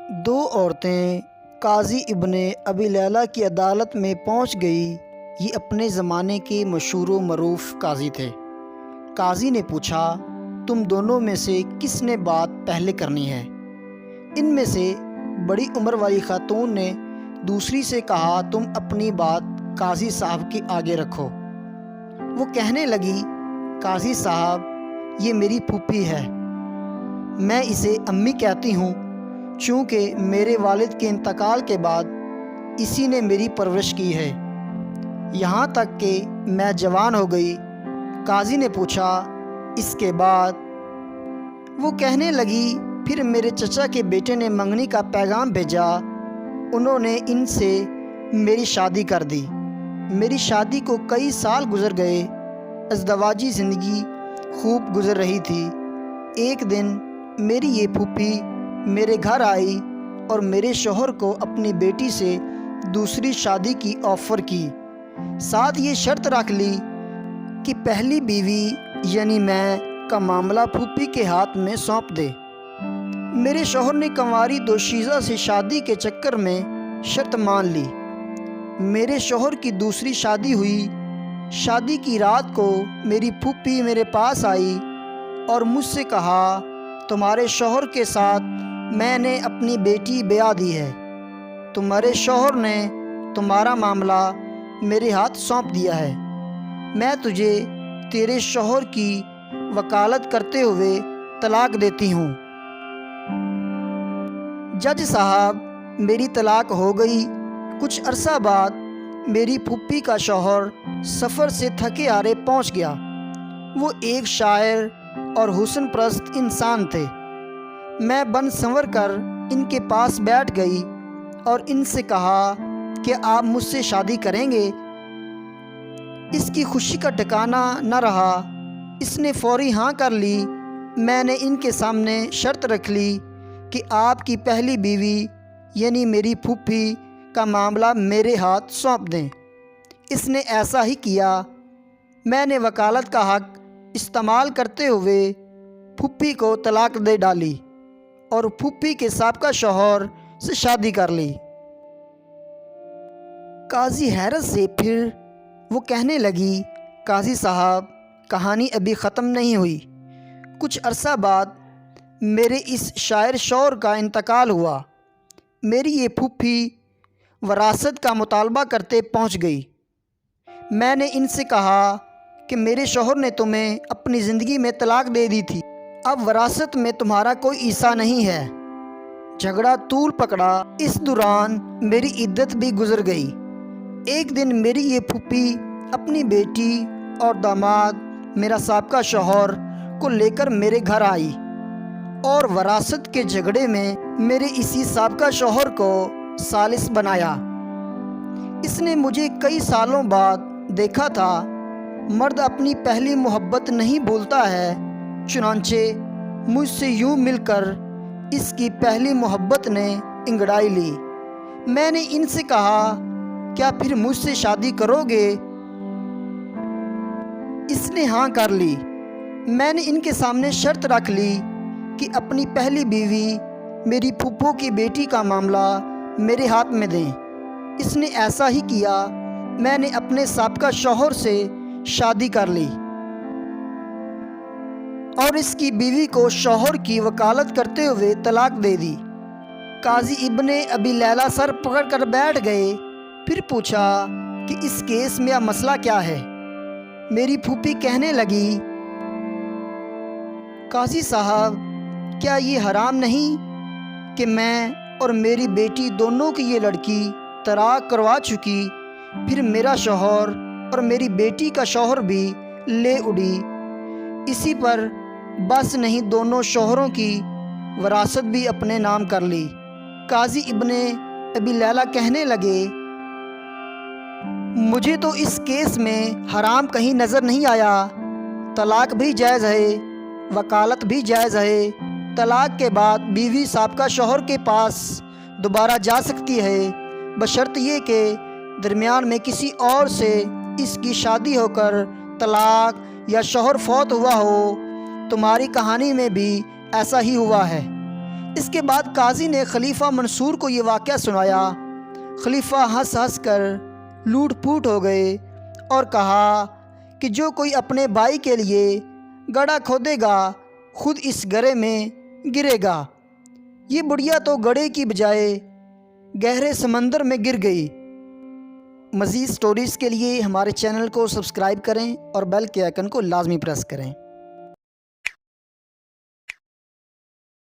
دو عورتیں قاضی ابن ابی لیلہ کی عدالت میں پہنچ گئی۔ یہ اپنے زمانے کے مشہور و معروف قاضی تھے۔ قاضی نے پوچھا، تم دونوں میں سے کس نے بات پہلے کرنی ہے؟ ان میں سے بڑی عمر والی خاتون نے دوسری سے کہا، تم اپنی بات قاضی صاحب کے آگے رکھو۔ وہ کہنے لگی، قاضی صاحب، یہ میری پھوپھی ہے۔ میں اسے امی کہتی ہوں، چونکہ میرے والد کے انتقال کے بعد اسی نے میری پرورش کی ہے، یہاں تک کہ میں جوان ہو گئی۔ قاضی نے پوچھا، اس کے بعد؟ وہ کہنے لگی، پھر میرے چچا کے بیٹے نے منگنی کا پیغام بھیجا، انہوں نے ان سے میری شادی کر دی۔ میری شادی کو کئی سال گزر گئے، ازدواجی زندگی خوب گزر رہی تھی۔ ایک دن میری یہ پھوپھی میرے گھر آئی اور میرے شوہر کو اپنی بیٹی سے دوسری شادی کی آفر کی، ساتھ یہ شرط رکھ لی کہ پہلی بیوی یعنی میں کا معاملہ پھوپھی کے ہاتھ میں سونپ دے۔ میرے شوہر نے کنواری دوشیزہ سے شادی کے چکر میں شرط مان لی۔ میرے شوہر کی دوسری شادی ہوئی۔ شادی کی رات کو میری پھوپھی میرے پاس آئی اور مجھ سے کہا، تمہارے شوہر کے ساتھ میں نے اپنی بیٹی بیاہ دی ہے۔ تمہارے شوہر نے تمہارا معاملہ میرے ہاتھ سونپ دیا ہے۔ میں تجھے تیرے شوہر کی وکالت کرتے ہوئے طلاق دیتی ہوں۔ جج صاحب، میری طلاق ہو گئی۔ کچھ عرصہ بعد میری پھوپھی کا شوہر سفر سے تھکے ہارے پہنچ گیا۔ وہ ایک شاعر اور حسن پرست انسان تھے۔ میں بن سنور کر ان کے پاس بیٹھ گئی اور ان سے کہا کہ آپ مجھ سے شادی کریں گے؟ اس کی خوشی کا ٹھکانہ نہ رہا۔ اس نے فوری ہاں کر لی۔ میں نے ان کے سامنے شرط رکھ لی کہ آپ کی پہلی بیوی یعنی میری پھوپھی کا معاملہ میرے ہاتھ سونپ دیں۔ اس نے ایسا ہی کیا۔ میں نے وکالت کا حق استعمال کرتے ہوئے پھوپھی کو طلاق دے ڈالی اور پھوپھی کے سابقہ شوہر سے شادی کر لی۔ قاضی حیرت سے پھر وہ کہنے لگی، قاضی صاحب، کہانی ابھی ختم نہیں ہوئی۔ کچھ عرصہ بعد میرے اس شاعر شوہر کا انتقال ہوا۔ میری یہ پھوپھی وراثت کا مطالبہ کرتے پہنچ گئی۔ میں نے ان سے کہا کہ میرے شوہر نے تمہیں اپنی زندگی میں طلاق دے دی تھی، اب وراثت میں تمہارا کوئی حصہ نہیں ہے۔ جھگڑا طول پکڑا۔ اس دوران میری عدت بھی گزر گئی۔ ایک دن میری یہ پھوپھی اپنی بیٹی اور داماد میرا سابقہ شوہر کو لے کر میرے گھر آئی اور وراثت کے جھگڑے میں میرے اسی سابقہ شوہر کو ثالث بنایا۔ اس نے مجھے کئی سالوں بعد دیکھا تھا۔ مرد اپنی پہلی محبت نہیں بھولتا ہے، چنانچہ مجھ سے یوں مل کر اس کی پہلی محبت نے انگڑائی لی۔ میں نے ان سے کہا، کیا پھر مجھ سے شادی کرو گے؟ اس نے ہاں کر لی۔ میں نے ان کے سامنے شرط رکھ لی کہ اپنی پہلی بیوی میری پھوپھو کی بیٹی کا معاملہ میرے ہاتھ میں دیں۔ اس نے ایسا ہی کیا۔ میں نے اپنے سابقہ شوہر سے شادی کر لی اور اس کی بیوی کو شوہر کی وکالت کرتے ہوئے طلاق دے دی۔ قاضی ابن ابی لیلہ سر پکڑ کر بیٹھ گئے۔ پھر پوچھا کہ اس کیس میں اب مسئلہ کیا ہے؟ میری پھوپھی کہنے لگی، قاضی صاحب، کیا یہ حرام نہیں کہ میں اور میری بیٹی دونوں کی یہ لڑکی طلاق کروا چکی، پھر میرا شوہر اور میری بیٹی کا شوہر بھی لے اڑی، اسی پر بس نہیں دونوں شوہروں کی وراثت بھی اپنے نام کر لی۔ قاضی ابن ابی لیلہ کہنے لگے، مجھے تو اس کیس میں حرام کہیں نظر نہیں آیا۔ طلاق بھی جائز ہے، وکالت بھی جائز ہے۔ طلاق کے بعد بیوی سابقہ شوہر کے پاس دوبارہ جا سکتی ہے، بشرط یہ کہ درمیان میں کسی اور سے اس کی شادی ہو کر طلاق یا شوہر فوت ہوا ہو۔ تمہاری کہانی میں بھی ایسا ہی ہوا ہے۔ اس کے بعد قاضی نے خلیفہ منصور کو یہ واقعہ سنایا۔ خلیفہ ہنس ہنس کر لوٹ پوٹ ہو گئے اور کہا کہ جو کوئی اپنے بھائی کے لیے گڑھا کھودے گا خود اس گڑھے میں گرے گا۔ یہ بڑھیا تو گڑھے کی بجائے گہرے سمندر میں گر گئی۔ مزید سٹوریز کے لیے ہمارے چینل کو سبسکرائب کریں اور بیل کے آئیکن کو لازمی پریس کریں۔